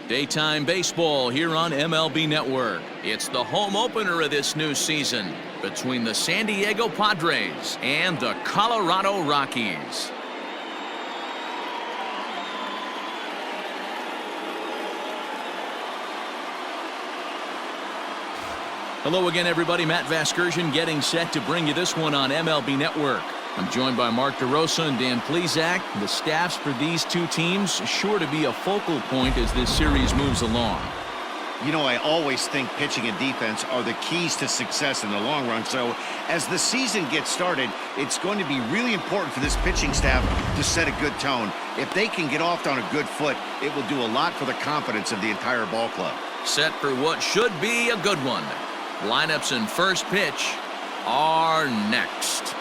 Daytime baseball here on MLB Network. It's the home opener of this new season between the San Diego Padres and the Colorado Rockies. Hello again, everybody. Matt Vasgersian getting set to bring you this one on MLB Network. I'm joined by Mark DeRosa and Dan Plesac. The staffs for these two teams sure to be a focal point as this series moves along. You know, I always think pitching and defense are the keys to success in the long run. So as the season gets started, it's going to be really important for this pitching staff to set a good tone. If they can get off on a good foot, it will do a lot for the confidence of the entire ball club. Set for what should be a good one. Lineups and first pitch are next.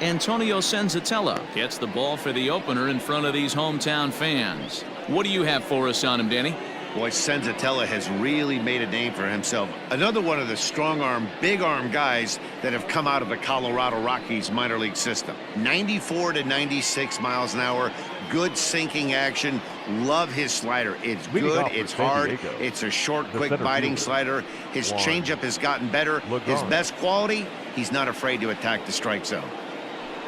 Antonio Senzatella gets the ball for the opener in front of these hometown fans. What do you have for us on him, Danny? Boy, Senzatella has really made a name for himself. Another one of the strong-arm, big-arm guys that have come out of the Colorado Rockies minor league system. 94 to 96 miles an hour, good sinking action. Love his slider. It's good, it's hard, it's a short, quick biting slider. His changeup has gotten better. His best quality, he's not afraid to attack the strike zone.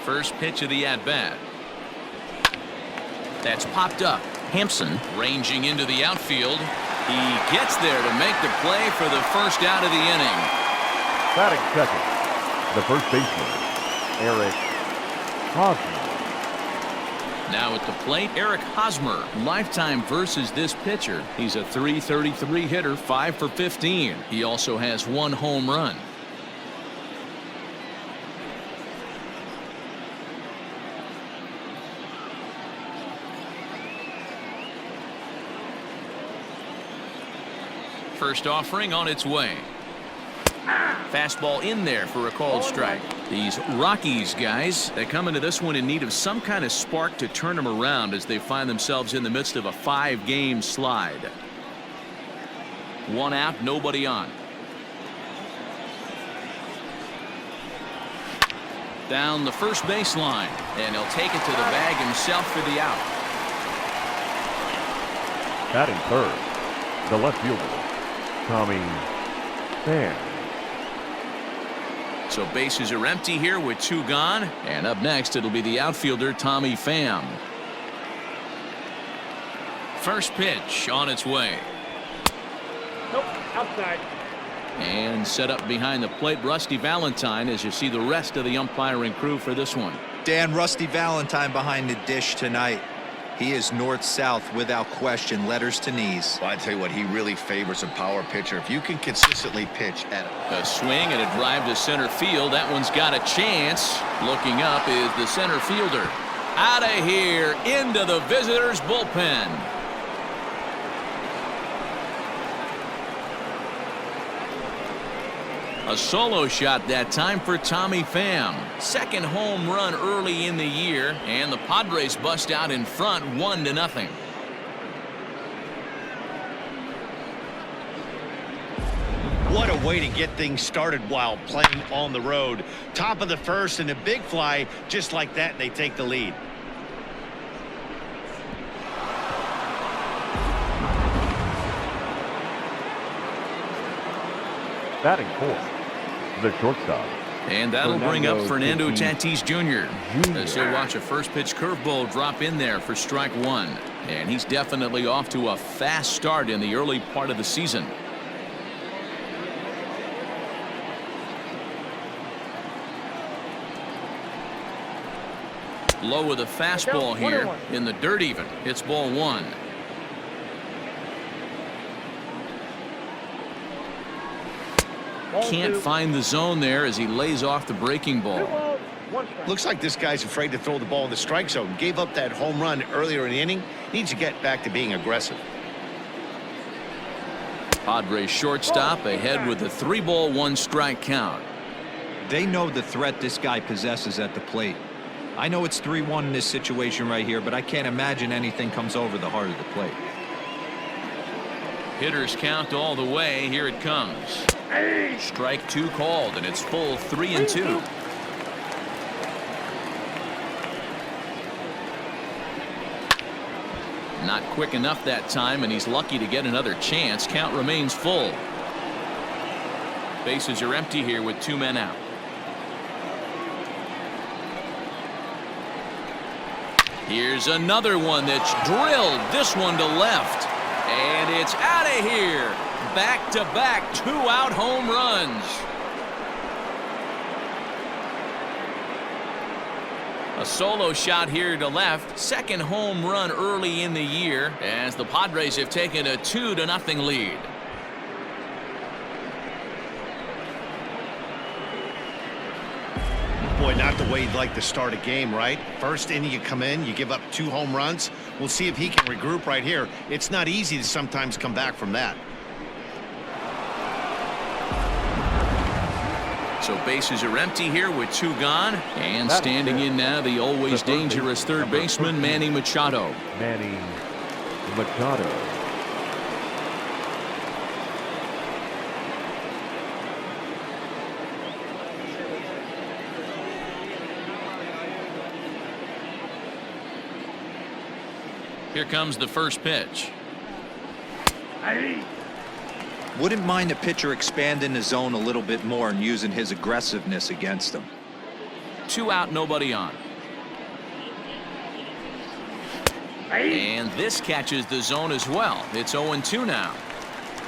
First pitch of the at-bat. That's popped up. Hampson ranging into the outfield. He gets there to make the play for the first out of the inning. Batting second, the first baseman, Eric Hosmer. Now at the plate, Eric Hosmer. Lifetime versus this pitcher. He's a .333 hitter, 5 for 15. He also has 1 home run. First offering on its way. Fastball in there for a called strike. These Rockies guys, they come into this one in need of some kind of spark to turn them around as they find themselves in the midst of a 5-game slide. 1 out, nobody on. Down the first baseline, and he'll take it to the bag himself for the out. Batting third, the left fielder, Tommy Pham. So bases are empty here with 2 gone. And up next, it'll be the outfielder, Tommy Pham. First pitch on its way. Nope, outside. And set up behind the plate, Rusty Valentine, as you see the rest of the umpiring crew for this one. Dan, Rusty Valentine behind the dish tonight. He is north-south without question, letters to knees. Well, I tell you what, he really favors a power pitcher. If you can consistently pitch at A swing and a drive to center field. That one's got a chance. Looking up is the center fielder. Out of here into the visitors' bullpen. A solo shot that time for Tommy Pham. Second home run early in the year, and the Padres bust out in front 1-0. What a way to get things started while playing on the road. Top of the first and a big fly, just like that, and they take the lead. Batting fourth, the shortstop. And that'll bring up Fernando Tatis Jr. As he'll watch a first pitch curveball drop in there for strike 1. And he's definitely off to a fast start in the early part of the season. Low with a fastball here in the dirt even. It's ball 1. Can't find the zone there as he lays off the breaking ball. One strike. Looks like this guy's afraid to throw the ball in the strike zone. Gave up that home run earlier in the inning. Needs to get back to being aggressive. Padres shortstop ahead with a 3-ball, 1-strike count. They know the threat this guy possesses at the plate. I know it's 3-1 in this situation right here, but I can't imagine anything comes over the heart of the plate. Hitters count all the way. Here it comes. Strike 2 called, and it's full 3-2. Not quick enough that time, and he's lucky to get another chance. Count remains full. Bases are empty here with 2 men out. Here's another one that's drilled. This one to left. And it's out of here. Back-to-back 2-out home runs. A solo shot here to left. Second home run early in the year as the Padres have taken a 2-0 lead. Boy, not the way you'd like to start a game, right? First inning you come in, you give up 2 home runs. We'll see if he can regroup right here. It's not easy to sometimes come back from that. So bases are empty here with 2 gone. And standing in now, the always dangerous third baseman, Manny Machado. Manny Machado. Here comes the first pitch. Wouldn't mind a pitcher expanding the zone a little bit more and using his aggressiveness against them. 2 out, nobody on. And this catches the zone as well. It's 0-2 now.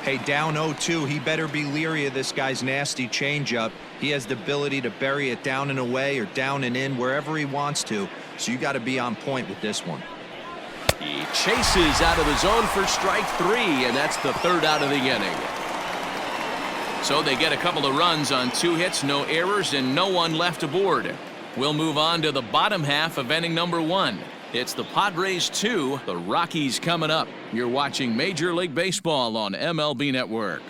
Hey, down 0-2, he better be leery of this guy's nasty changeup. He has the ability to bury it down and away or down and in wherever he wants to. So you got to be on point with this one. He chases out of the zone for strike 3, and that's the 3rd out of the inning. So they get a couple of runs on 2 hits, no errors, and no one left aboard. We'll move on to the bottom half of inning number 1. It's the Padres 2, the Rockies coming up. You're watching Major League Baseball on MLB Network.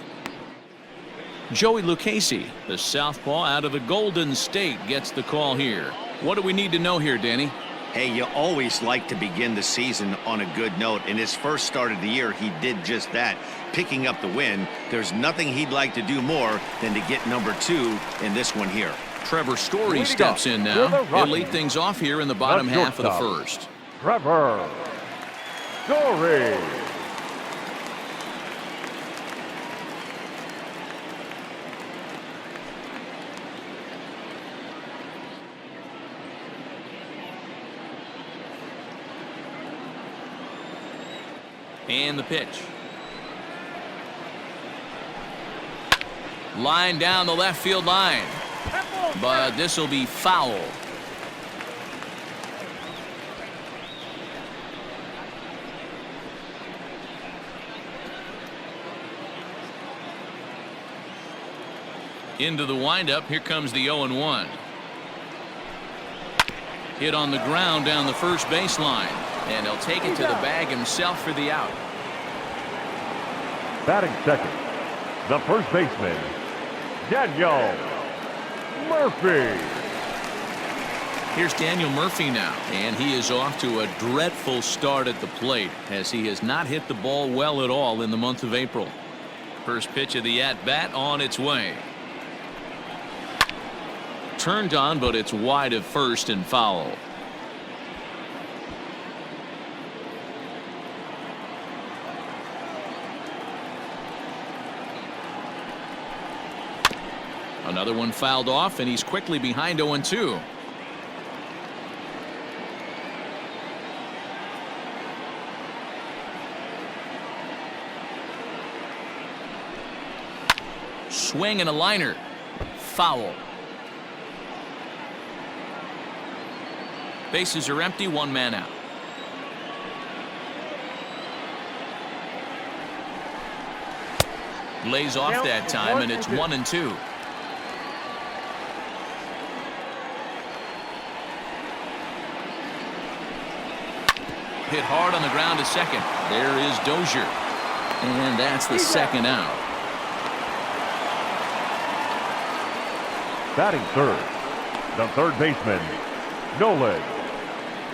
Joey Lucchesi, the southpaw out of the Golden State, gets the call here. What do we need to know here, Danny? Hey, you always like to begin the season on a good note. In his first start of the year, he did just that, picking up the win. There's nothing he'd like to do more than to get number 2 in this one here. Trevor Story steps in now. He'll lead things off here in the bottom half of the first. Trevor Story. And the pitch. Line down the left field line. But this will be foul. Into the windup. Here comes the 0-1. Hit on the ground down the first baseline. And he'll take it to the bag himself for the out. Batting second, the first baseman, Daniel Murphy. Here's Daniel Murphy now, and he is off to a dreadful start at the plate as he has not hit the ball well at all in the month of April. First pitch of the at-bat on its way. Turned on, but it's wide of first and foul. Another one fouled off, and he's quickly behind 0-2. Swing and a liner. Foul. Bases are empty, 1 man out. Lays off that time, and it's 1-2. hit hard on the ground to second. There is Dozier. And that's the second out. Batting third, the third baseman, Nolan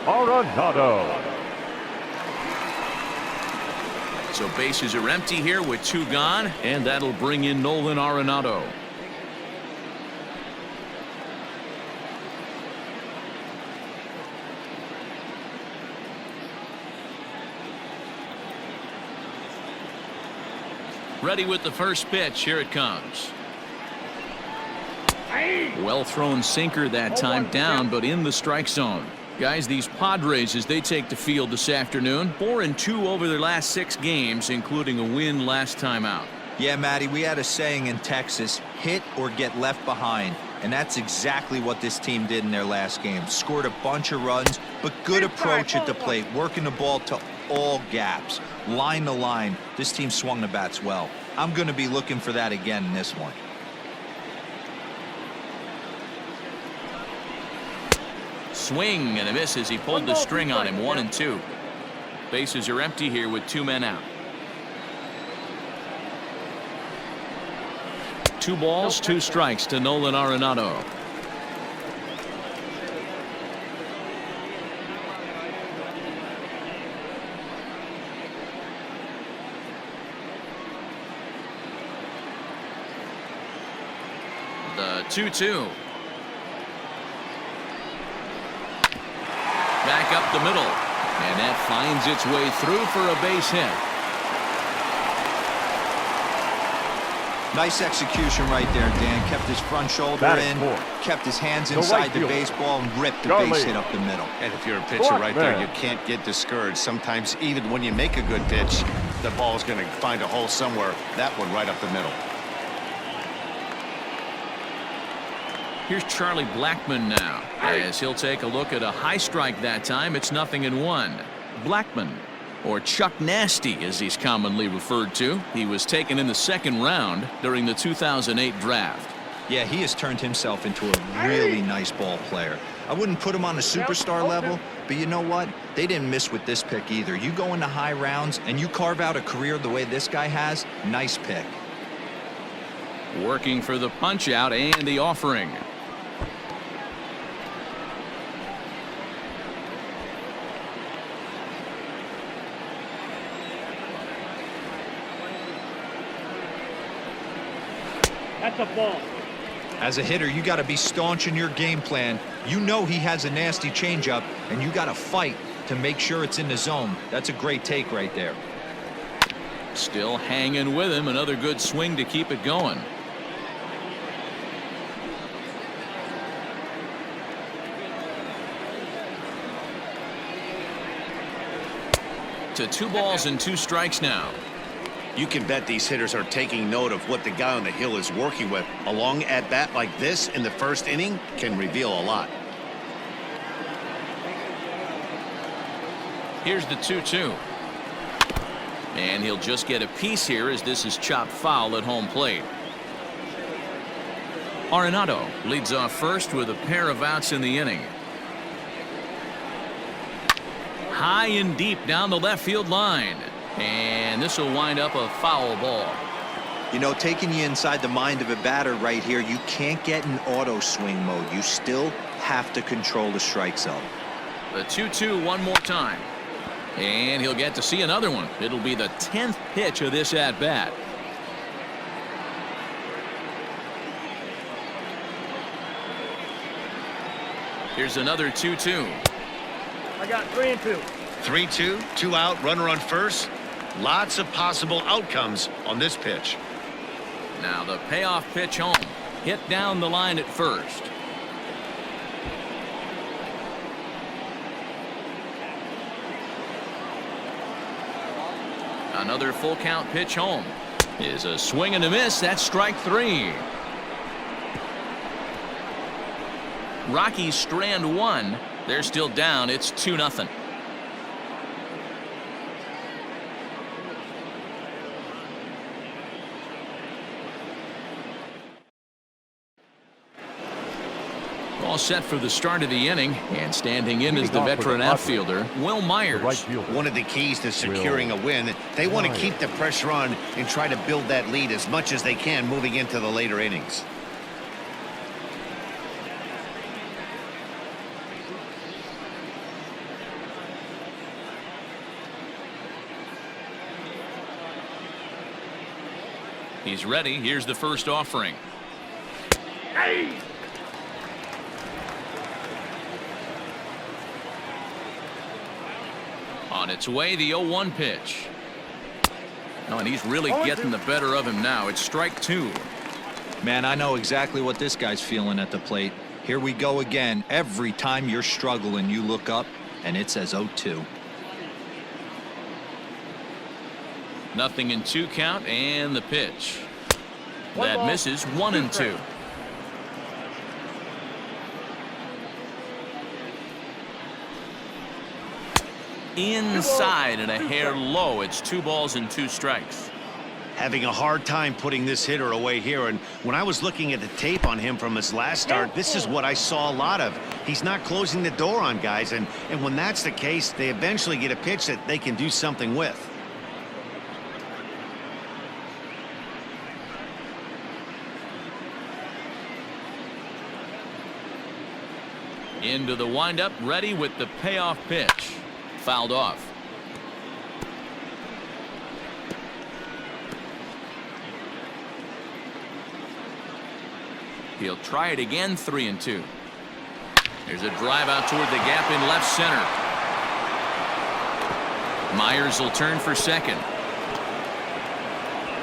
Arenado. So bases are empty here with 2 gone, and that'll bring in Nolan Arenado. Ready with the first pitch. Here it comes. Well thrown sinker that time, down but in the strike zone. Guys, these Padres, as they take the field this afternoon, 4-2 over their last 6 games, including a win last time out. Yeah, Matty, we had a saying in Texas, hit or get left behind. And that's exactly what this team did in their last game. Scored a bunch of runs, but good approach at the plate, working the ball to all gaps. Line to line, this team swung the bats well. I'm going to be looking for that again in this one. Swing and a miss as he pulled the string on him. 1-2. Bases are empty here with 2 men out. 2 balls, 2 strikes to Nolan Arenado. The 2-2. Back up the middle, and that finds its way through for a base hit. Nice execution right there, Dan. Kept his front shoulder Batting in, fourth, kept his hands the inside right the fielder, baseball, and ripped the Charlie. base hit up the middle. And if you're a pitcher right there, you can't get discouraged. Sometimes even when you make a good pitch, the ball is going to find a hole somewhere. That one right up the middle. Here's Charlie Blackmon now, as he'll take a look at a high strike that time. It's 0-1. Blackmon, or Chuck Nasty as he's commonly referred to. He was taken in the 2nd round during the 2008 draft. Yeah, he has turned himself into a really nice ball player. I wouldn't put him on a superstar level, but you know what? They didn't miss with this pick either. You go into high rounds and you carve out a career the way this guy has, nice pick. Working for the punch out and the offering. That's a ball. As a hitter, you got to be staunch in your game plan. You know he has a nasty changeup, and you got to fight to make sure it's in the zone. That's a great take right there. Still hanging with him. Another good swing to keep it going. To 2 balls and 2 strikes now. You can bet these hitters are taking note of what the guy on the hill is working with. A long at bat like this in the 1st inning can reveal a lot. Here's the 2-2. And he'll just get a piece here as this is chopped foul at home plate. Arenado leads off first with a pair of outs in the inning. High and deep down the left field line. And this will wind up a foul ball. You know, taking you inside the mind of a batter right here, you can't get in auto swing mode. You still have to control the strike zone. The 2-2 one more time. And he'll get to see another one. It'll be the 10th pitch of this at bat. Here's another 2-2. I got 3-2. 3-2, 2 out, runner on first. Lots of possible outcomes on this pitch. Now the payoff pitch home. Hit down the line at first. Another full count pitch home. Is a swing and a miss. That's strike 3. Rockies strand 1. They're still down. It's 2-0. all set for the start of the inning, and standing in is the Leading off for veteran the outfielder, Will The Myers. right fielder. One of the keys to securing a win, they want to keep the pressure on and try to build that lead as much as they can moving into the later innings. He's ready. Here's the first offering. Hey! On its way, the 0-1 pitch. No, and he's really getting the better of him now. It's strike two. Man, I know exactly what this guy's feeling at the plate. Here we go again. Every time you're struggling, you look up, and it says 0-2. Nothing in 2 count, and the pitch. One That ball, misses 1 and 2. Inside and a hair low. It's 2 balls and 2 strikes. Having a hard time putting this hitter away here, and when I was looking at the tape on him from his last start, this is what I saw a lot of. He's not closing the door on guys, and when that's the case, they eventually get a pitch that they can do something with. Into the windup, ready with the payoff pitch. Fouled off. He'll try it again, 3 and 2. There's a drive out toward the gap in left center. Myers will turn for second.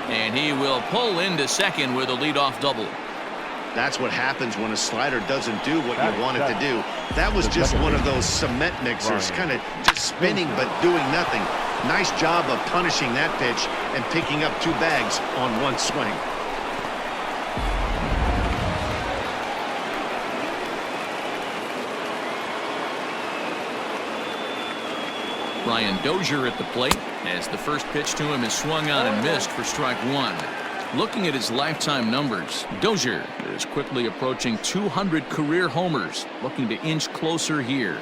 And he will pull into second with a leadoff double. That's what happens when a slider doesn't do what you want it to do. That was just one of those cement mixers, kind of just spinning but doing nothing. Nice job of punishing that pitch and picking up 2 bags on 1 swing. Brian Dozier at the plate as the first pitch to him is swung on and missed for strike 1. Looking at his lifetime numbers, Dozier is quickly approaching 200 career homers, looking to inch closer here.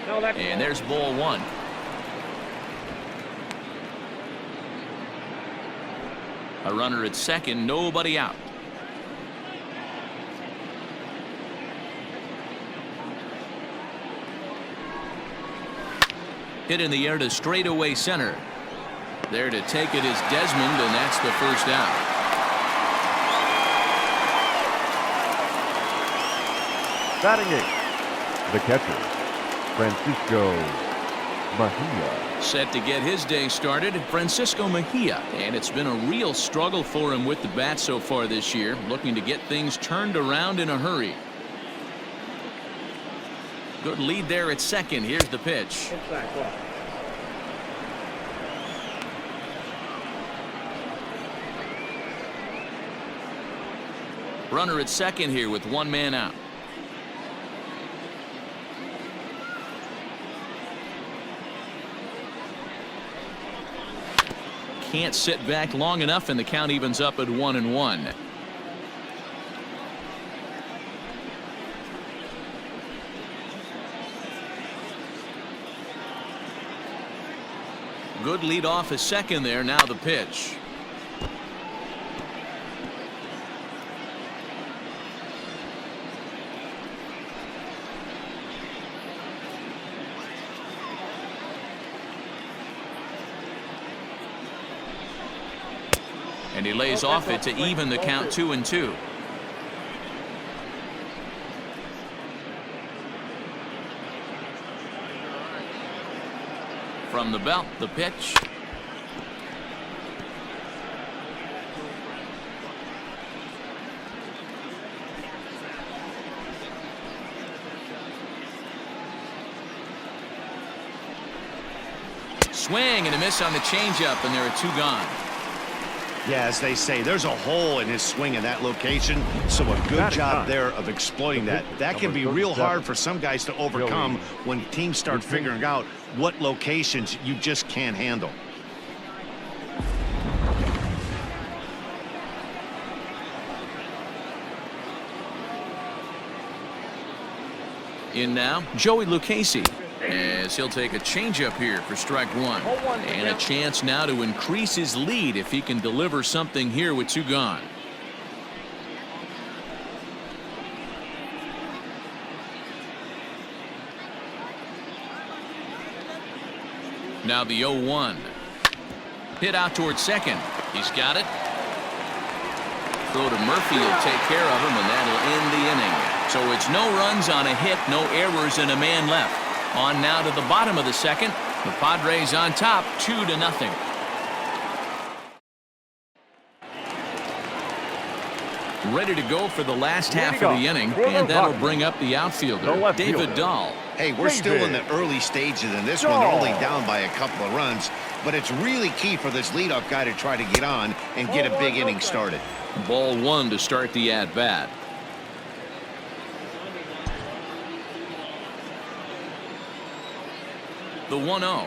No, that's And there's ball 1. A runner at second, nobody out. Hit in the air to straightaway center. There to take it is Desmond, and that's the first out. Batting 8th, the catcher, Francisco Mejia. Set to get his day started, Francisco Mejia. And it's been a real struggle for him with the bat so far this year, looking to get things turned around in a hurry. Good lead there at second. Here's the pitch. inside ball. Runner at second here with 1 man out. Can't sit back long enough, and the count evens up at 1-1. Good lead off at second there. Now the pitch. And he lays off it to even the count 2-2. From the belt, the pitch. Swing and a miss on the changeup, and there are 2 gone. Yeah, as they say, there's a hole in his swing in that location, so a good Batting job nine. there of exploiting that. That can be real hard for some guys to overcome when teams start figuring out what locations you just can't handle. In now, Joey Lucchesi, as he'll take a changeup here for strike one. And a chance now to increase his lead if he can deliver something here with 2 gone. Now the 0-1. Hit out towards second. He's got it. Throw to Murphy will take care of him, and that'll end the inning. So it's no runs on a hit, no errors, and a man left. On now to the bottom of the second. The Padres on top, 2-0. Ready to go for the last half of the inning, and that'll bring up the outfielder, David Dahl. Hey, we're still in the early stages in this one. They're only down by a couple of runs, but it's really key for this leadoff guy to try to get on and get a big inning started. Ball 1 to start the at-bat. The 1-0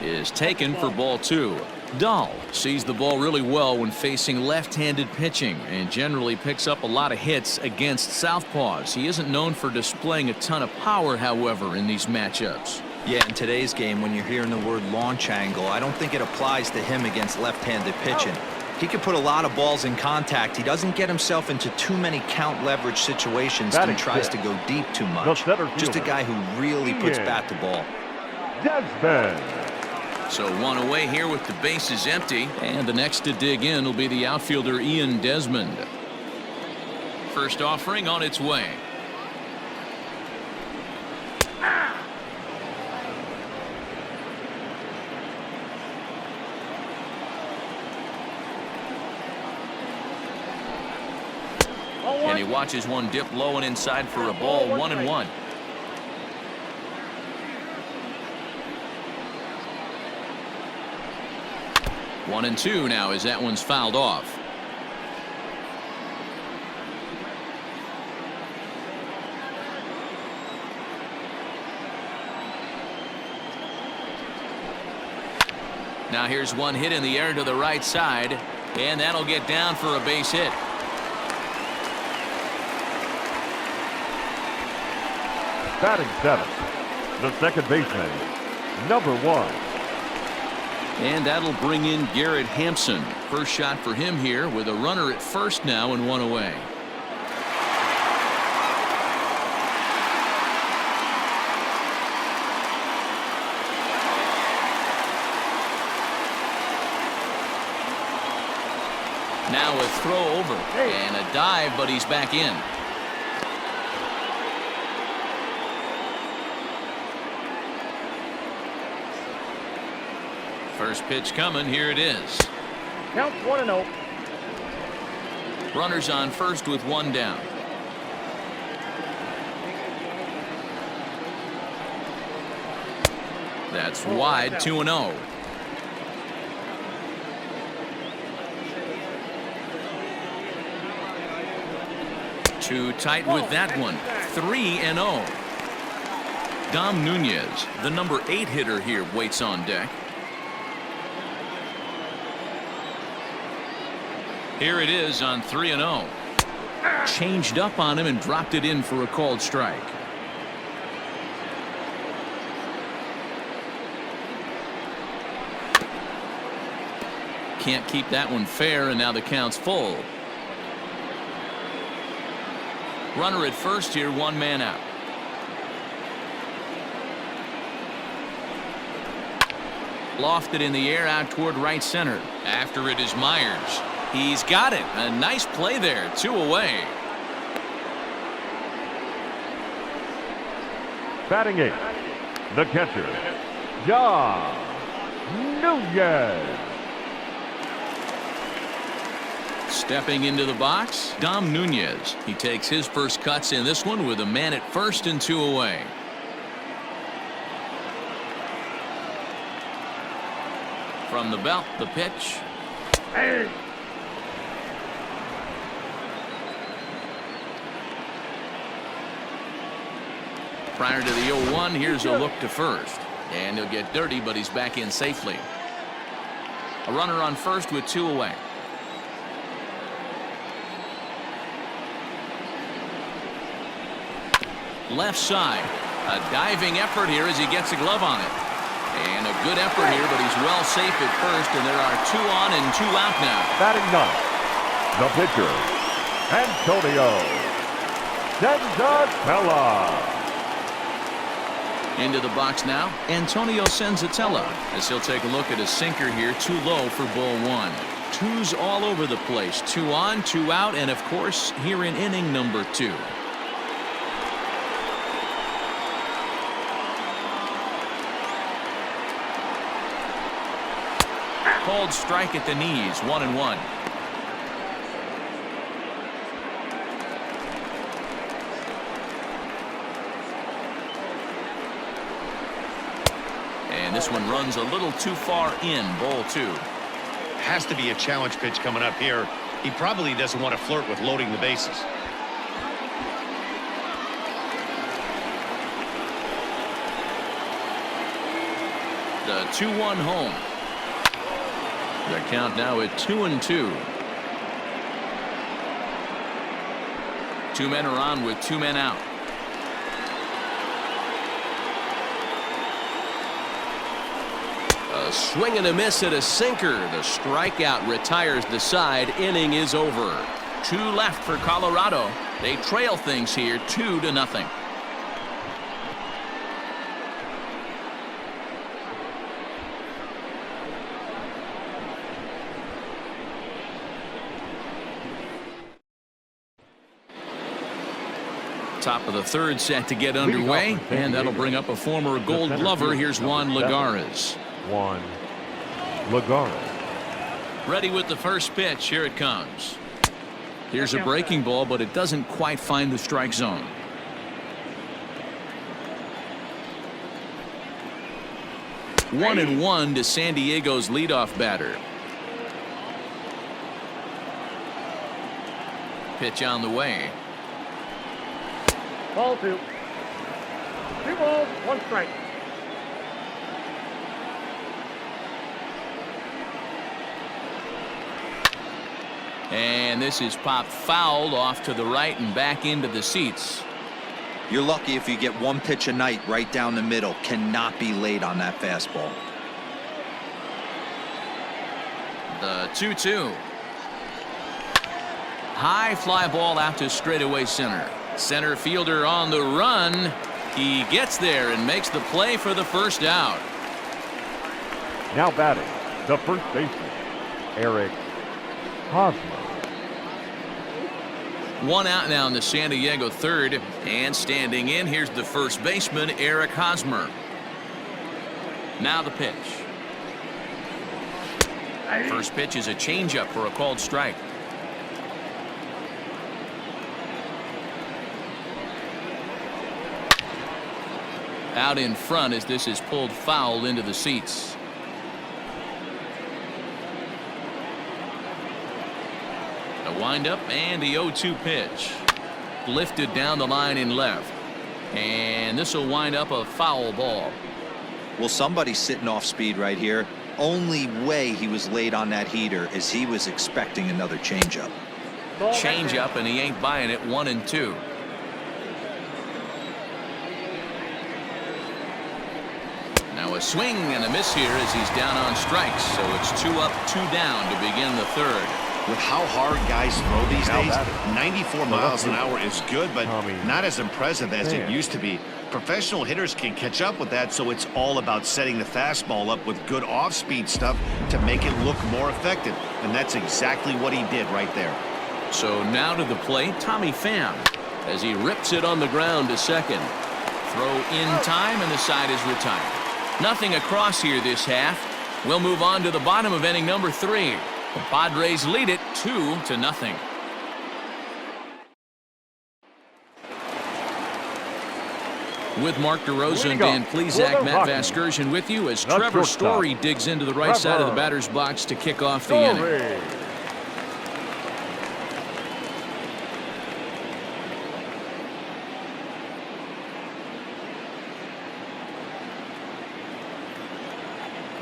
is taken for ball 2. Dahl sees the ball really well when facing left-handed pitching and generally picks up a lot of hits against southpaws. He isn't known for displaying a ton of power, however, in these matchups. Yeah, in today's game, when you're hearing the word launch angle, I don't think it applies to him against left-handed pitching. He can put a lot of balls in contact. He doesn't get himself into too many count leverage situations and tries to go deep too much. Just a guy who really puts bat to ball. Desmond. So 1 away here with the bases empty, and the next to dig in will be the outfielder Ian Desmond. First offering on its way. And he watches one dip low and inside for a ball. 1-1. One and 2 now as that one's fouled off. Now here's one hit in the air to the right side, and that'll get down for a base hit. Batting 7th, the second baseman, number 1. And that'll bring in Garrett Hampson. First shot for him here with a runner at first now and 1 away. Now a throw over and a dive, but he's back in. First pitch coming. Here it is. Count 1-0. Runners on first with 1 down. That's wide. 2-0. Too tight with that one. 3-0. Dom Nunez, the number 8 hitter here, waits on deck. Here it is on 3-0. Changed up on him and dropped it in for a called strike. Can't keep that one fair, and now the count's full. Runner at first here, 1 man out. Lofted in the air out toward right center. After it is Myers. He's got it. A nice play there. 2 away. Batting 8th, the catcher, Dom Nunez. Stepping into the box, Dom Nunez. He takes his first cuts in this one with a man at first and 2 away. From the belt, the pitch. Hey. Prior to the 0-1, here's a look to first. And he'll get dirty, but he's back in safely. A runner on first with 2 away. Left side. A diving effort here as he gets a glove on it. And a good effort here, but he's well safe at first, and there are 2 on and 2 out now. Batting ninth, the pitcher, Antonio Senzatella. Into the box now, Antonio Senzatella, as he'll take a look at a sinker here, too low for ball 1. 2's all over the place. 2 on, 2 out, and of course, here in inning number 2. Called strike at the knees, 1-1. And this one runs a little too far in, ball 2. Has to be a challenge pitch coming up here. He probably doesn't want to flirt with loading the bases. The 2-1 home. The count now at 2-2. 2 men are on with 2 men out. A swing and a miss at a sinker. The strikeout retires the side. Inning is over. 2 left for Colorado. They trail things here 2-0. Top of the 3rd set to get underway, and that'll bring up a former Gold Glover. Here's Juan Lagares. Juan Lagares. Ready with the first pitch. Here it comes. Here's a breaking ball, but it doesn't quite find the strike zone. One and one to San Diego's leadoff batter. Pitch on the way. Ball 2. 2 balls, 1 strike. And this is popped foul off to the right and back into the seats. You're lucky if you get 1 pitch a night right down the middle. Cannot be late on that fastball. The 2-2. High fly ball out to straightaway center. Center fielder on the run. He gets there and makes the play for the first out. Now batting, the first baseman, Eric Hosmer. 1 out now in the San Diego 3rd, and standing in, here's the first baseman, Eric Hosmer. Now the pitch. First pitch is a changeup for a called strike. Out in front as this is pulled foul into the seats. A windup and the 0-2 pitch. Lifted down the line in left. And this will wind up a foul ball. Well, somebody's sitting off speed right here. Only way he was late on that heater is he was expecting another changeup. Changeup, and he ain't buying it. 1-2. Now a swing and a miss here as he's down on strikes. So it's 2 up, 2 down to begin the 3rd. With how hard guys throw these days, 94 miles an hour is good, but not as impressive as it used to be. Professional hitters can catch up with that, so it's all about setting the fastball up with good off-speed stuff to make it look more effective. And that's exactly what he did right there. So now to the plate, Tommy Pham, as he rips it on the ground to second. Throw in time, and the side is retired. Nothing across here this half. We'll move on to the bottom of inning number 3. The Padres lead it 2-0. With Mark DeRosa and Dan Plesac, Matt Vasgersian with you as Trevor Story digs into the right side of the batter's box to kick off the inning.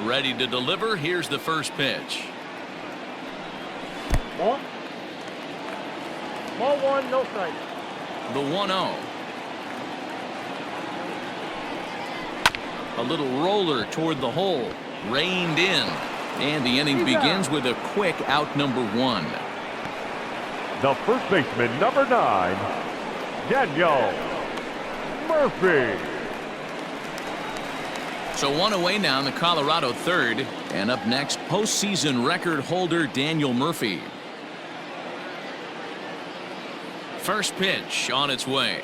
Ready to deliver. Here's the first pitch. Ball 1, no strike. The 1-0. A little roller toward the hole. Reined in. And the inning begins with a quick out number 1. The first baseman, number 9, Daniel Murphy. So 1 away now in the Colorado third. And up next, postseason record holder Daniel Murphy. First pitch on its way.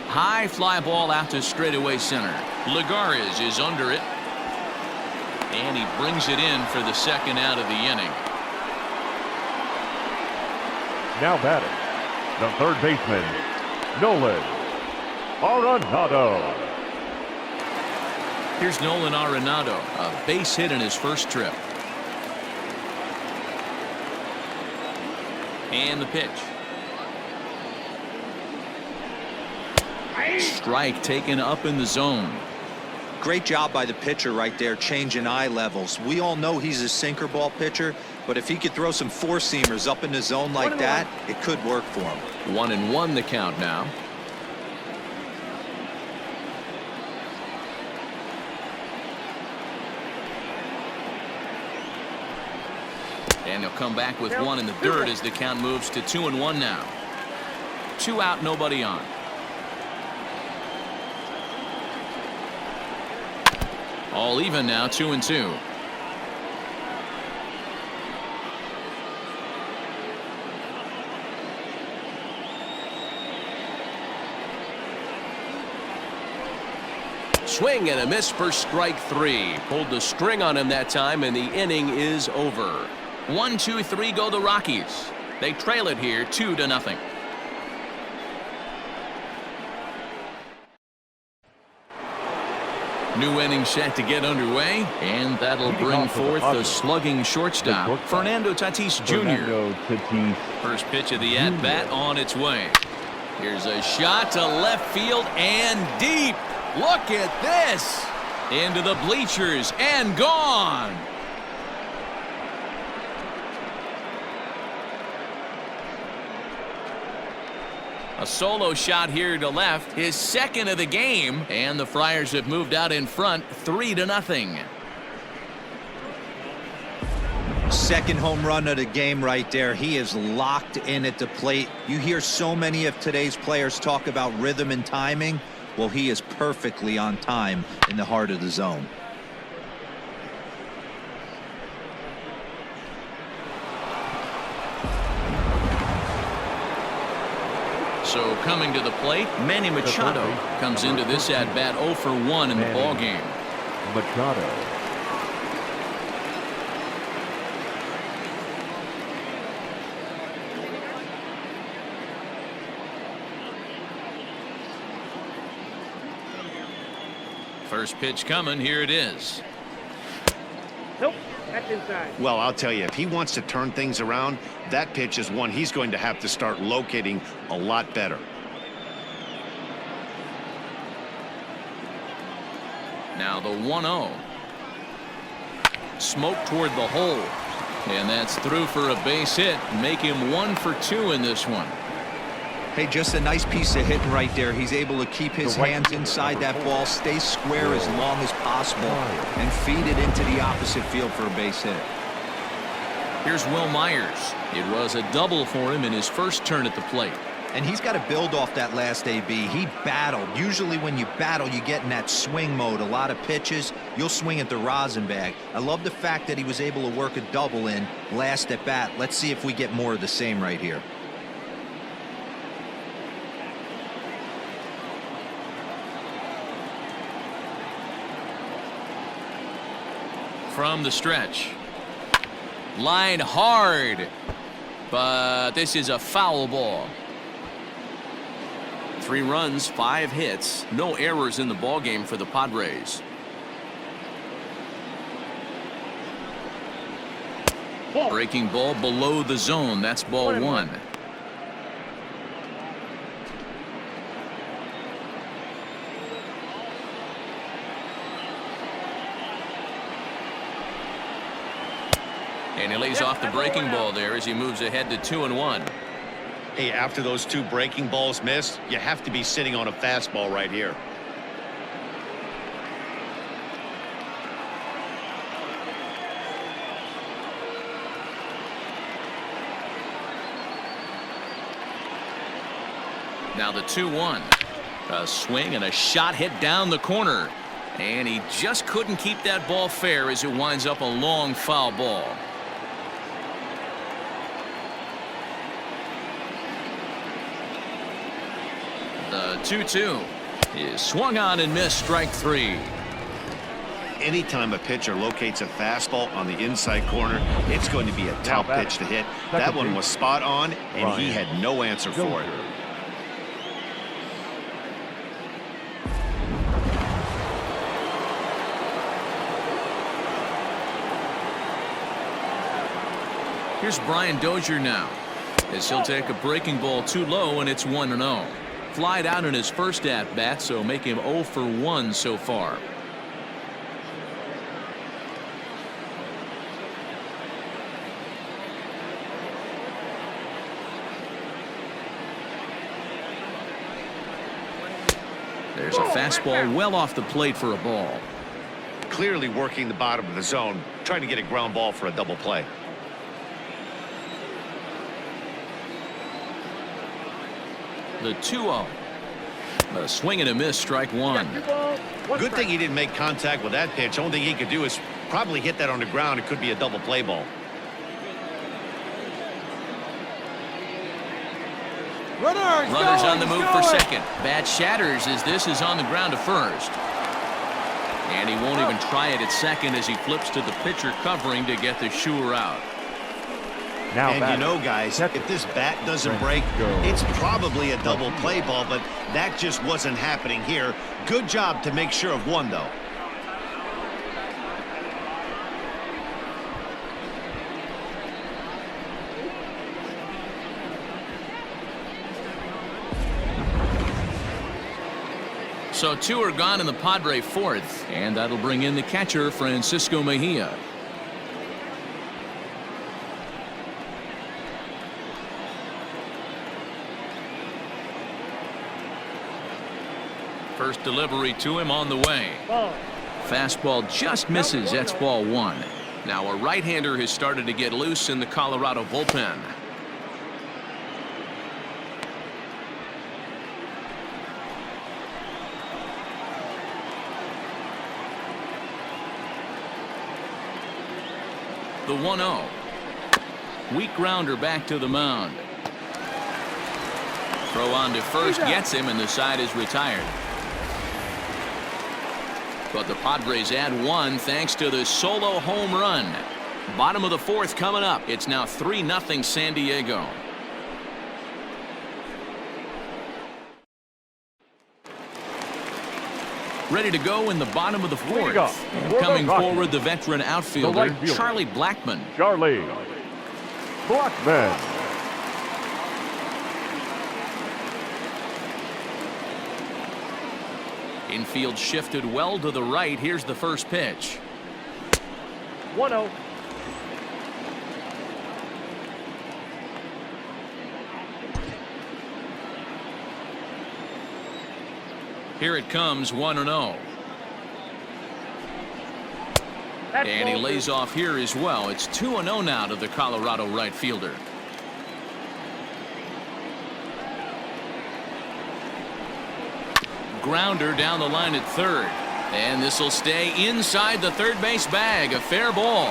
High fly ball out to straightaway center. Lagares is under it. And he brings it in for the second out of the inning. Now batting, the third baseman, Nolan Arenado. Here's Nolan Arenado, a base hit in his first trip. And the pitch. Strike taken up in the zone. Great job by the pitcher right there, changing eye levels. We all know he's a sinker ball pitcher, but if he could throw some four-seamers up in the zone like that, it could work for him. 1-1 the count now. And he'll come back with one in the dirt as the count moves to 2-1 now. 2 out, nobody on. All even now, 2-2. Swing and a miss for strike 3. Pulled the string on him that time, and the inning is over. 1-2-3 go the Rockies. They trail it here 2-0. New inning set to get underway, and that'll bring forth the slugging shortstop, Fernando Tatis Jr. First pitch of the at-bat on its way. Here's a shot to left field and deep. Look at this. Into the bleachers and gone. A solo shot here to left, his second of the game, and the Friars have moved out in front 3-0. Second home run of the game right there. He is locked in at the plate. You hear so many of today's players talk about rhythm and timing. Well, he is perfectly on time in the heart of the zone. So coming to the plate, Manny Machado comes into this at-bat 0 for 1 in the ballgame. Machado. First pitch coming, here it is. Nope, that's inside. Well, I'll tell you, if he wants to turn things around, that pitch is one he's going to have to start locating a lot better. Now the 1-0. Smoke toward the hole. And that's through for a base hit. Make him 1 for 2 in this one. Hey, just a nice piece of hitting right there. He's able to keep his hands inside that ball, stay square as long as possible, and feed it into the opposite field for a base hit. Here's Will Myers. It was a double for him in his first turn at the plate. And he's got to build off that last AB. He battled. Usually when you battle, you get in that swing mode. A lot of pitches, you'll swing at the rosin bag. I love the fact that he was able to work a double in last at bat. Let's see if we get more of the same right here. From the stretch. Line hard. But this is a foul ball. 3 runs, 5 hits, no errors in the ballgame for the Padres. Breaking ball below the zone. That's ball 1. And he lays off the breaking ball there as he moves ahead to 2-1. Hey, after those 2 breaking balls missed, you have to be sitting on a fastball right here. Now the 2-1. A swing and a shot hit down the corner. And he just couldn't keep that ball fair as it winds up a long foul ball. The 2-2 is swung on and missed, strike 3. Anytime a pitcher locates a fastball on the inside corner, it's going to be a tough pitch to hit. That one was spot on, and he had no answer for it. Here's Brian Dozier now, as he'll take a breaking ball too low, and it's 1-0. Flied out in his first at-bat, so make him 0 for 1 so far. There's a fastball well off the plate for a ball. Clearly working the bottom of the zone, trying to get a ground ball for a double play. The 2-0. A swing and a miss, strike 1. Good thing he didn't make contact with that pitch. Only thing he could do is probably hit that on the ground. It could be a double play ball. Runners on the move for second. Bat shatters as this is on the ground to first. And he won't even try it at second as he flips to the pitcher covering to get the Shure out. Now and you know, guys, if this bat doesn't break, it's probably a double play ball, but that just wasn't happening here. Good job to make sure of one, though. So 2 are gone in the Padre fourth, and that'll bring in the catcher, Francisco Mejia. First delivery to him on the way. Fastball just misses. That's ball 1. Now a right-hander has started to get loose in the Colorado bullpen. The 1-0. Weak grounder back to the mound. Throw on to first gets him, and the side is retired. But the Padres add 1 thanks to the solo home run. Bottom of the fourth coming up. It's now 3-0 San Diego. Ready to go in the bottom of the fourth. And coming forward, the veteran outfielder, Charlie Blackmon. Charlie Blackmon. Infield shifted well to the right. Here's the first pitch. 1-0. Here it comes, 1-0. And he lays off here as well. It's 2-0 now to the Colorado right fielder. Grounder down the line at third. And this will stay inside the third base bag. A fair ball.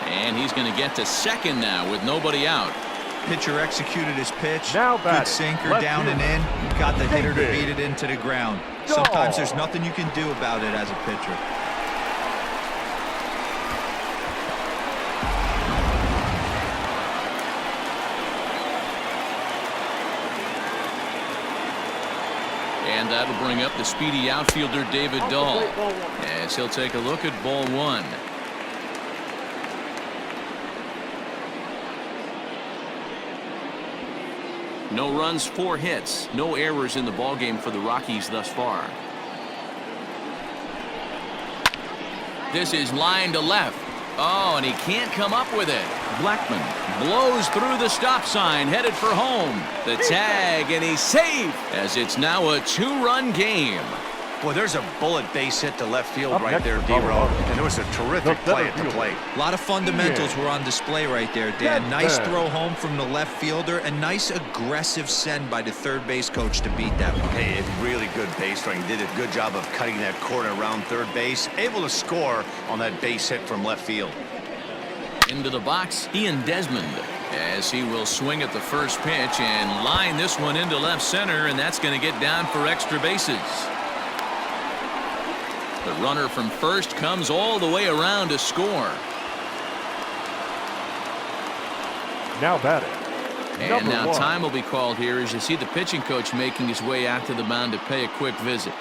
And he's going to get to second now with nobody out. Pitcher executed his pitch. Now good sinker down and in. Got the hitter to beat it into the ground. Sometimes there's nothing you can do about it as a pitcher. And that'll bring up the speedy outfielder David Dahl as he'll take a look at ball 1. No runs, 4 hits, no errors in the ballgame for the Rockies thus far. This is line to left. Oh, and he can't come up with it. Blackmon blows through the stop sign, headed for home. The tag, and he's safe as it's now a 2-run game. Boy, there's a bullet base hit to left field Up right next there, for D-Row. Colorado. And it was a terrific The play center at the fielder. plate. A lot of fundamentals were on display right there, Dan. Nice throw home from the left fielder, and nice aggressive send by the third base coach to beat that one. Hey, it's really good base running. Did a good job of cutting that corner around third base. Able to score on that base hit from left field. Into the box, Ian Desmond, as he will swing at the first pitch and line this one into left center, and that's going to get down for extra bases. The runner from first comes all the way around to score. Now batting. And Number now 1. time will be called here as you see the pitching coach making his way out to the mound to pay a quick visit.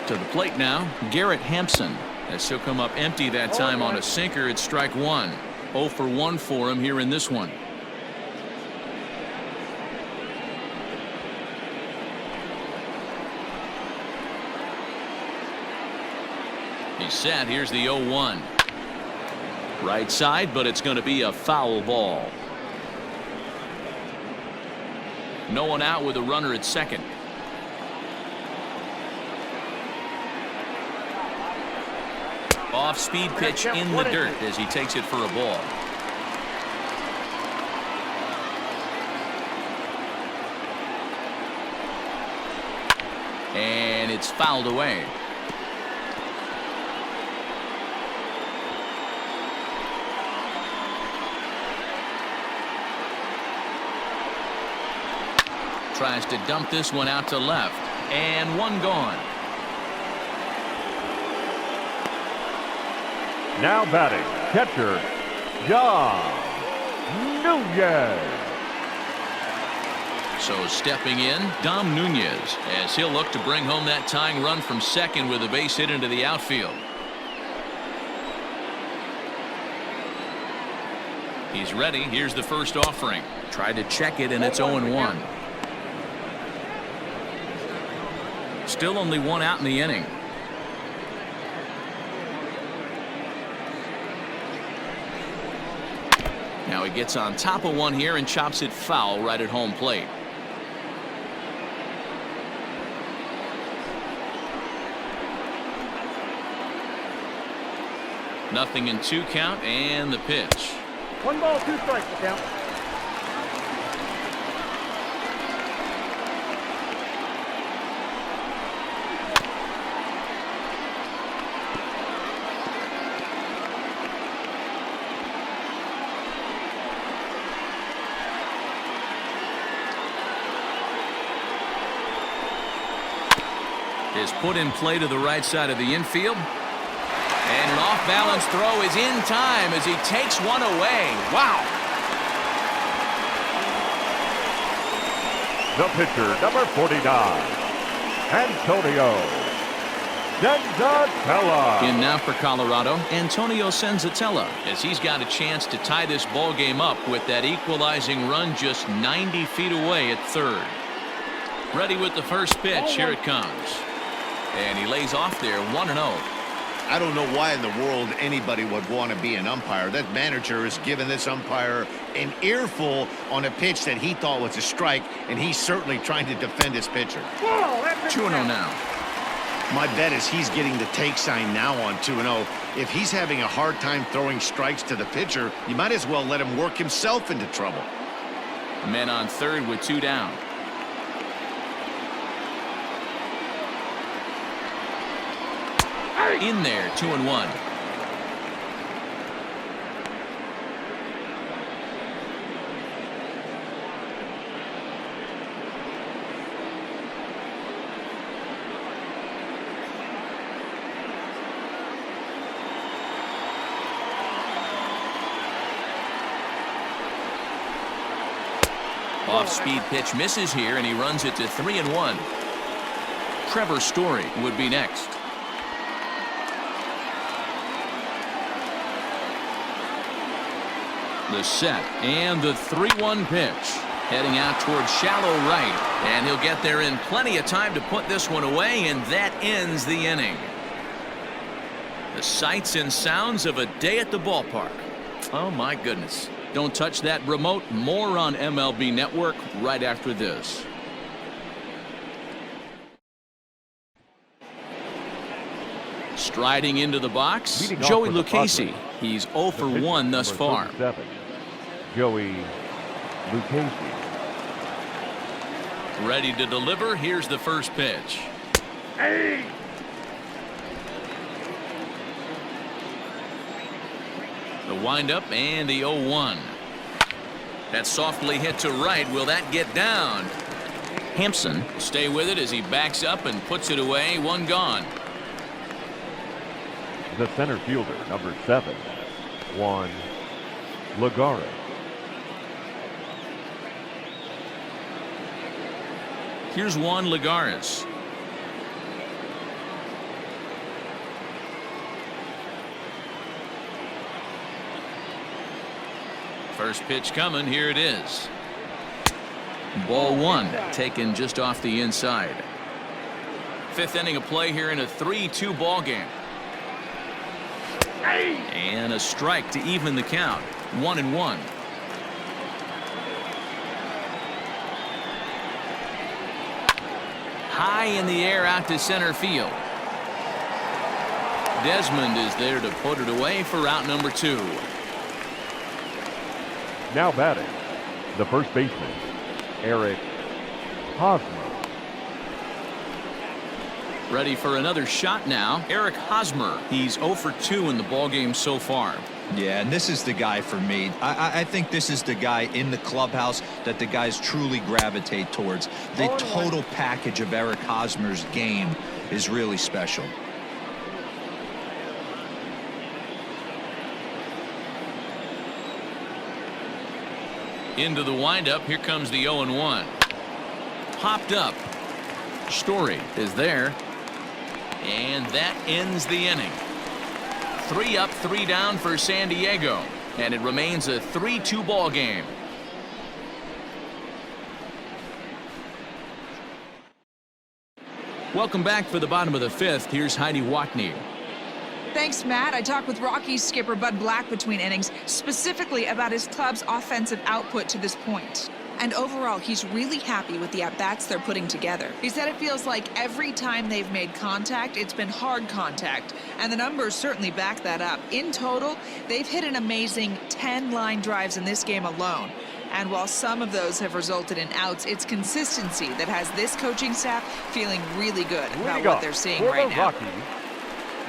To the plate now, Garrett Hampson, as he'll come up empty that time on a sinker at strike one. 0 for 1 for him here in this one. He's set. Here's the 0-1. Right side, but it's going to be a foul ball. No one out with a runner at second. Off-speed pitch in the dirt as he takes it for a ball. And it's fouled away. Tries to dump this one out to left, and one gone. Now batting, catcher, John Nunez. So stepping in, Dom Nunez, as he'll look to bring home that tying run from second with a base hit into the outfield. He's ready. Here's the first offering. Tried to check it, and it's 0-1. Still only one out in the inning. Now he gets on top of one here and chops it foul right at home plate. Nothing in 2 count, and the pitch. 1 ball, 2 strikes to count. Is put in play to the right side of the infield. And an off-balance throw is in time as he takes one away. Wow. The pitcher, number 49, Antonio Senzatella. In now for Colorado, Antonio Senzatella, as he's got a chance to tie this ball game up with that equalizing run just 90 feet away at third. Ready with the first pitch. Here it comes. And he lays off there 1-0. I don't know why in the world anybody would want to be an umpire. That manager has given this umpire an earful on a pitch that he thought was a strike, and he's certainly trying to defend his pitcher. 2-0 now. My bet is he's getting the take sign now on 2-0. If he's having a hard time throwing strikes to the pitcher, you might as well let him work himself into trouble. Men on third with 2 down. In there, 2-1. Off-speed pitch misses here, and he runs it to 3-1. Trevor Story would be next. The set and the 3-1 pitch. Heading out towards shallow right. And he'll get there in plenty of time to put this one away, and that ends the inning. The sights and sounds of a day at the ballpark. Oh, my goodness. Don't touch that remote. More on MLB Network right after this. Striding into the box, Leading off Joey for the Lucchesi. Padres. He's 0 for 1 thus far. 37, Joey Lucchesi. Ready to deliver. Here's the first pitch. Hey! The windup and the 0-1. That's softly hit to right. Will that get down? Hampson will stay with it as he backs up and puts it away. One gone. The center fielder, number 7, Juan Lagares. Here's Juan Lagares. First pitch coming. Here it is. Ball 1 taken just off the inside. Fifth inning of play here in a 3-2 ball game. And a strike to even the count. 1-1. High in the air out to center field. Desmond is there to put it away for out number 2. Now batting, the first baseman, Eric Hosmer. Ready for another shot now. Eric Hosmer. He's 0 for 2 in the ballgame so far. Yeah, and this is the guy for me. I think this is the guy in the clubhouse that the guys truly gravitate towards. The total package of Eric Hosmer's game is really special. Into the windup. Here comes the 0-1. Popped up. Story is there. And that ends the inning. 3 up, 3 down for San Diego. And it remains a 3-2 ball game. Welcome back for the bottom of the 5th. Here's Heidi Watney. Thanks, Matt. I talked with Rockies skipper Bud Black between innings, specifically about his club's offensive output to this point. And overall, he's really happy with the at-bats they're putting together. He said it feels like every time they've made contact, it's been hard contact. And the numbers certainly back that up. In total, they've hit an amazing 10 line drives in this game alone. And while some of those have resulted in outs, it's consistency that has this coaching staff feeling really good about what they're seeing right now.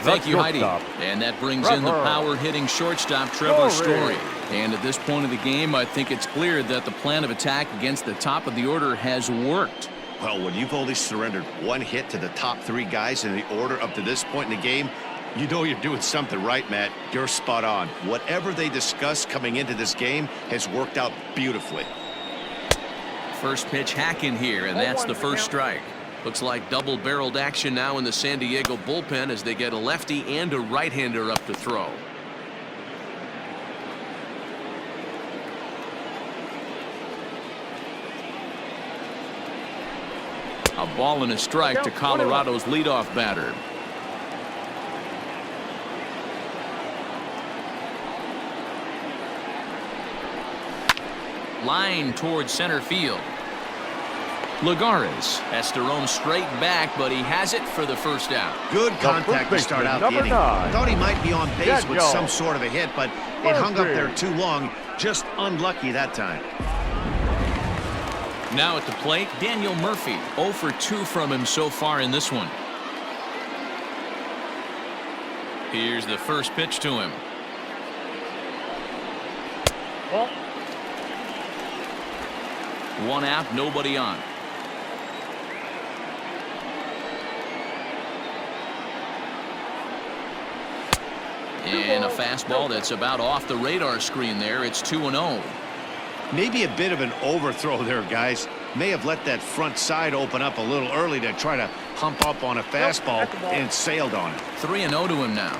Thank you, Heidi. And that brings in the power-hitting shortstop, Trevor Story. And at this point of the game, I think it's clear that the plan of attack against the top of the order has worked. Well, when you've only surrendered 1 hit to the top 3 guys in the order up to this point in the game, you know you're doing something right, Matt. You're spot on. Whatever they discussed coming into this game has worked out beautifully. First pitch hack in here, and that's the first strike. Looks like double-barreled action now in the San Diego bullpen as they get a lefty and a right-hander up to throw. A ball and a strike to Colorado's leadoff batter. Line towards center field. Lagares has to roam straight back, but he has it for the first out. Good contact to start out the inning. Thought he might be on base with some sort of a hit, but it hung up there too long. Just unlucky that time. Now at the plate, Daniel Murphy. 0 for 2 from him so far in this one. Here's the first pitch to him. Ball. 1 out, nobody on. And a fastball that's about off the radar screen there. It's 2-0. Maybe a bit of an overthrow there, guys. May have let that front side open up a little early to try to hump up on a fastball and sailed on it. 3-0 to him now.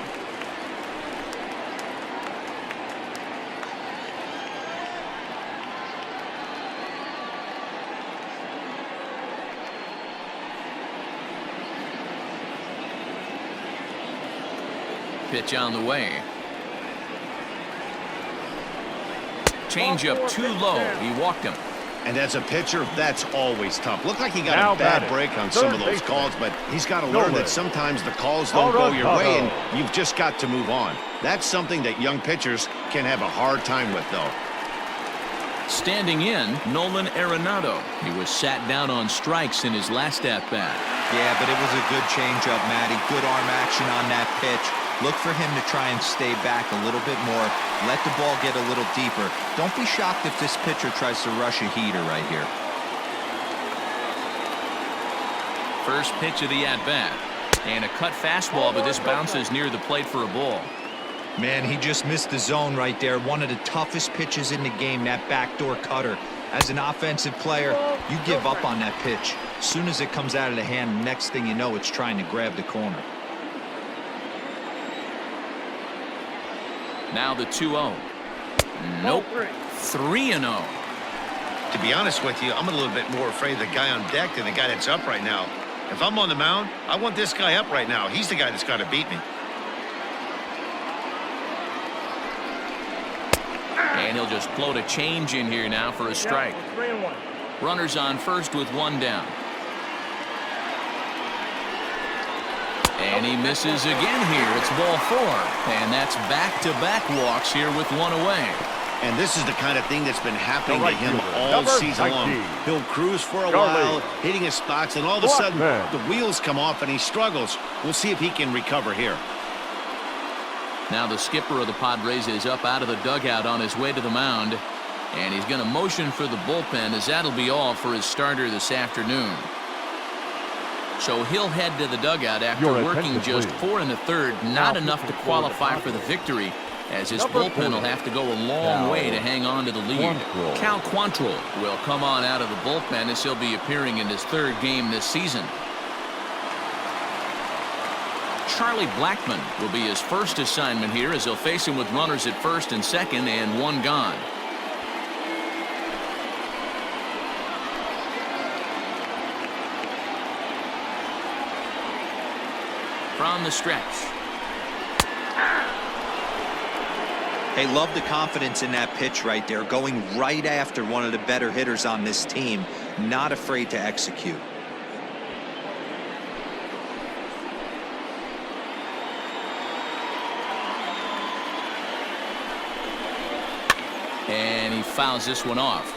Pitch on the way. Changeup too low. He walked him. And as a pitcher, that's always tough. Looked like he got Now a bad batting, break on some of third those baseman. calls, but he's got to learn Nolan. that sometimes the calls don't go your Arenado. way, and you've just got to move on. That's something that young pitchers can have a hard time with, though. Standing in, Nolan Arenado. He was sat down on strikes in his last at-bat. Yeah, but it was a good changeup, Matty. Good arm action on that pitch. Look for him to try and stay back a little bit more. Let the ball get a little deeper. Don't be shocked if this pitcher tries to rush a heater right here. First pitch of the at-bat. And a cut fastball, but this bounces near the plate for a ball. Man, he just missed the zone right there. One of the toughest pitches in the game, that backdoor cutter. As an offensive player, you give up on that pitch. As soon as it comes out of the hand, next thing you know, it's trying to grab the corner. Now the 2-0. Nope. 3-0. To be honest with you, I'm a little bit more afraid of the guy on deck than the guy that's up right now. If I'm on the mound, I want this guy up right now. He's the guy that's got to beat me. And he'll just float a change in here now for a strike. 3-1. Runners on first with one down. And he misses again here. It's ball 4. And that's back-to-back walks here with one away. And this is the kind of thing that's been happening The to right him fielder, all number season 19. long. He'll cruise for a Charlie. while, hitting his spots, and all of a sudden, Blackman. the wheels come off and he struggles. We'll see if he can recover here. Now the skipper of the Padres is up out of the dugout on his way to the mound. And he's going to motion for the bullpen, as that'll be all for his starter this afternoon. So he'll head to the dugout after Your working attention, just please. 4 in the third. Not enough to qualify for the victory, as his Number bullpen will 40. have to go a long Now, way to hang on to the lead. Quantrill. Cal Quantrill will come on out of the bullpen as he'll be appearing in his 3rd game this season. Charlie Blackmon will be his first assignment here, as he'll face him with runners at first and second and one gone. From the stretch. Hey, love the confidence in that pitch right there. Going right after one of the better hitters on this team. Not afraid to execute. And he fouls this one off.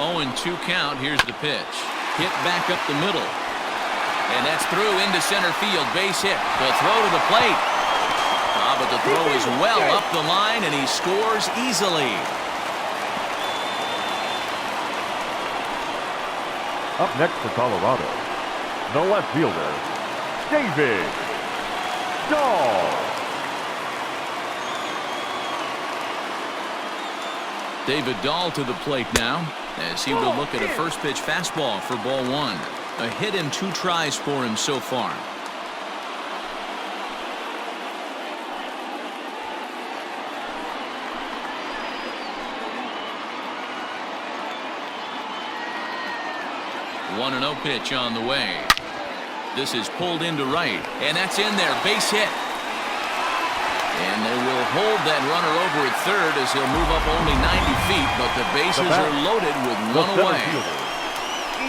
Oh, and 2 count. Here's the pitch. Hit back up the middle. And that's through into center field. Base hit. The throw to the plate. But the throw is well up the line, and he scores easily. Up next for Colorado, the left fielder, David Dahl. David Dahl to the plate now, as he will look at a first pitch fastball for ball 1. A hit in 2 tries for him so far. One 1-0 pitch on the way. This is pulled into right, and that's in there. Base hit. And they will hold that runner over at third as he'll move up only 90 feet, but the bases are loaded with The one center away. fielder,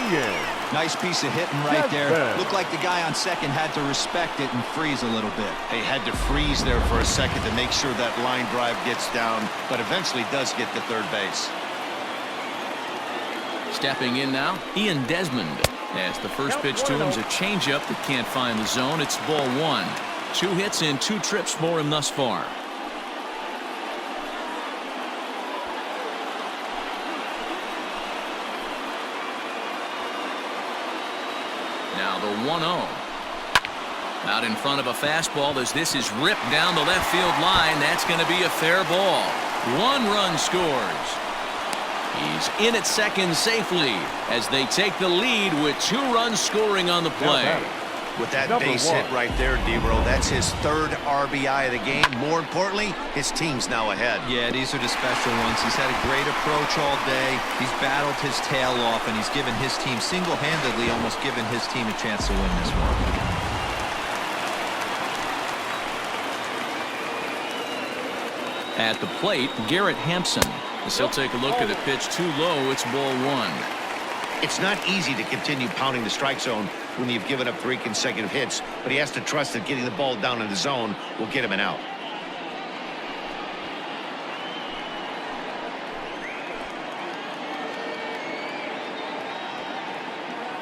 Ian. Nice piece of hitting right there. Desmond. Looked like the guy on second had to respect it and freeze a little bit. They had to freeze there for a second to make sure that line drive gets down, but eventually does get to third base. Stepping in now, Ian Desmond. As the first pitch to him is a changeup that can't find the zone. It's ball 1. 2 hits and 2 trips for him thus far. Now the 1-0. Out in front of a fastball as this is ripped down the left field line. That's going to be a fair ball. 1 run scores. He's in at second safely as they take the lead with 2 runs scoring on the play. With that Number base 1. hit right there, D-Row, that's his 3rd RBI of the game. More importantly, his team's now ahead. Yeah, these are the special ones. He's had a great approach all day. He's battled his tail off, and he's given his team single-handedly, almost given his team a chance to win this one. At the plate, Garrett Hampson. As he'll take a look at a pitch too low. It's ball 1. It's not easy to continue pounding the strike zone when you've given up 3 consecutive hits, but he has to trust that getting the ball down in the zone will get him an out.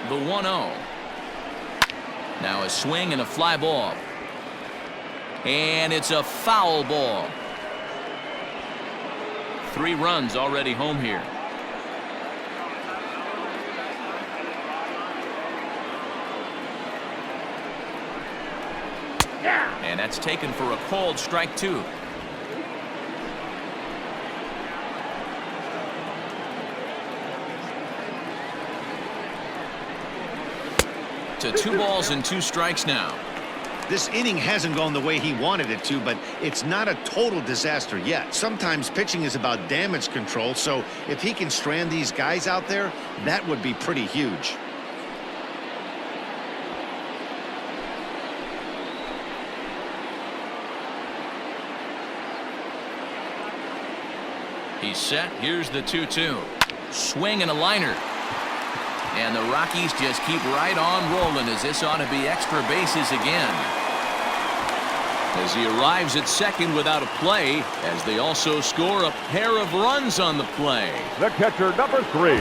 The 1-0. Now a swing and a fly ball. And it's a foul ball. 3 runs already home here. And that's taken for a called strike 2. To 2 balls and 2 strikes now. This inning hasn't gone the way he wanted it to, but it's not a total disaster yet. Sometimes pitching is about damage control, so if he can strand these guys out there, that would be pretty huge. He's set. Here's the 2-2. Swing and a liner. And the Rockies just keep right on rolling, as this ought to be extra bases again. As he arrives at second without a play, as they also score a pair of runs on the play. The catcher, number 3.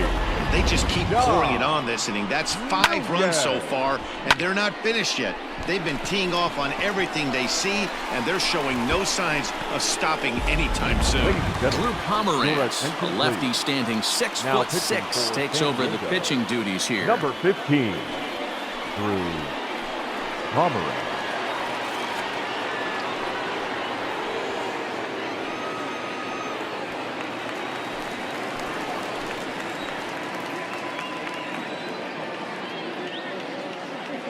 They just keep pouring it on this inning. That's 5 runs so far, and they're not finished yet. They've been teeing off on everything they see, and they're showing no signs of stopping anytime soon. Drew Pomeranz, a lefty standing 6'6", takes over the pitching duties here. Number 15, Drew Pomeranz.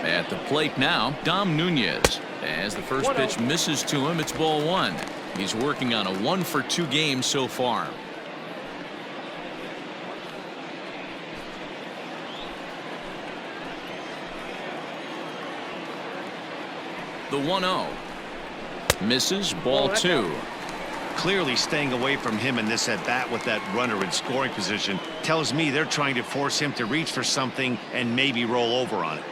At the plate now, Dom Nunez. As the first pitch misses to him, it's ball 1. He's working on a 1-for-2 game so far. The 1-0. Misses, ball 2. Clearly staying away from him in this at-bat with that runner in scoring position tells me they're trying to force him to reach for something and maybe roll over on it.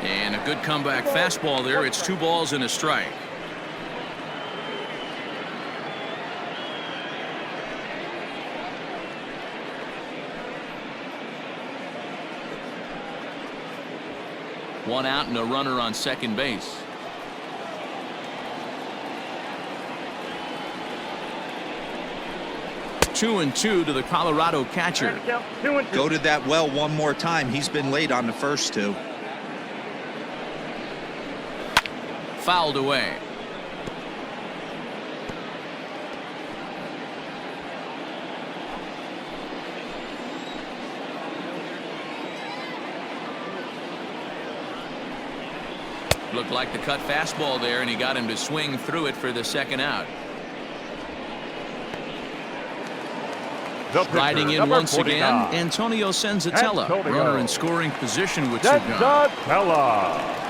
And a good comeback fastball there. It's 2 balls and a strike. One out and a runner on second base. Two and two to the Colorado catcher. Go to that well one more time. He's been late on the first 2. Fouled away. Looked like the cut fastball there, and he got him to swing through it for the second out. Riding in once 49. again, Antonio Senzatella. Antonio Runner in scoring position with 2 gone. Senzatella.